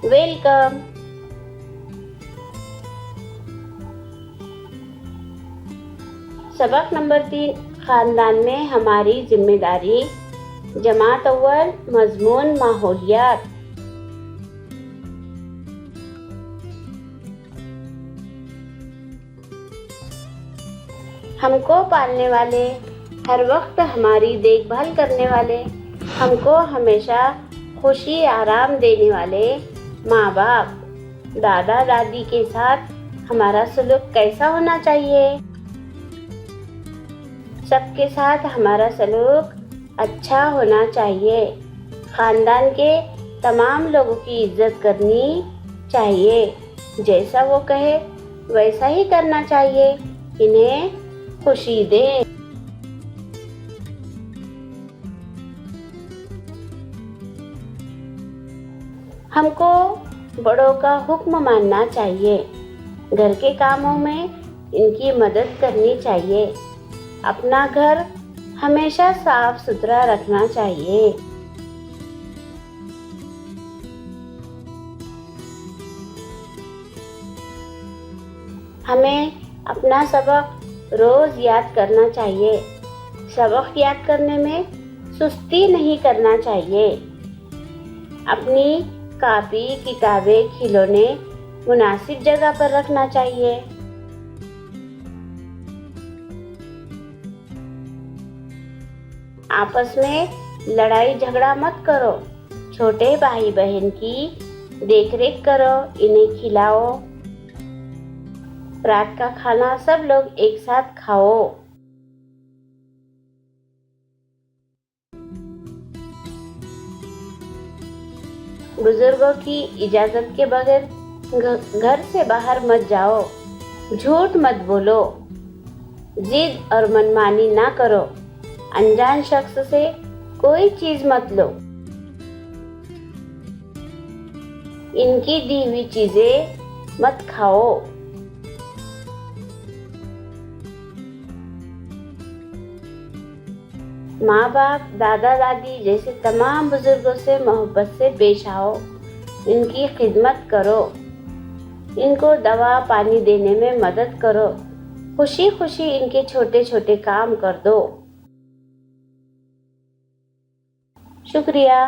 Welcome. سبق number 3، خاندان میں ہماری ذمہ داری۔ جماعت اول، مضمون ماحولیات۔ ہم کو پالنے والے، ہر وقت ہماری دیکھ بھال کرنے والے، ہم کو ہمیشہ خوشی آرام دینے والے ماں باپ، دادا دادی کے ساتھ ہمارا سلوک کیسا ہونا چاہیے؟ سب کے ساتھ ہمارا سلوک اچھا ہونا چاہیے۔ خاندان کے تمام لوگوں کی عزت کرنی چاہیے، جیسا وہ کہے ویسا ہی کرنا چاہیے، انہیں خوشی دے۔ ہم کو بڑوں کا حکم ماننا چاہیے، گھر کے کاموں میں ان کی مدد کرنی چاہیے، اپنا گھر ہمیشہ صاف ستھرا رکھنا چاہیے۔ ہمیں اپنا سبق روز یاد کرنا چاہیے، سبق یاد کرنے میں سستی نہیں کرنا چاہیے۔ اپنی کاپی، کتابیں، کھلونے مناسب جگہ پر رکھنا چاہیے۔ آپس میں لڑائی جھگڑا مت کرو، چھوٹے بھائی بہن کی دیکھ ریکھ کرو، انہیں کھلاؤ۔ رات کا کھانا سب لوگ ایک ساتھ کھاؤ۔ بزرگوں کی اجازت کے بغیر گھر سے باہر مت جاؤ، جھوٹ مت بولو، ضد اور منمانی نہ کرو، انجان شخص سے کوئی چیز مت لو، ان کی دی ہوئی چیزیں مت کھاؤ۔ ماں باپ، دادا دادی جیسے تمام بزرگوں سے محبت سے پیش آؤ، ان کی خدمت کرو، ان کو دوا پانی دینے میں مدد کرو، خوشی خوشی ان کے چھوٹے چھوٹے کام کر دو۔ شکریہ۔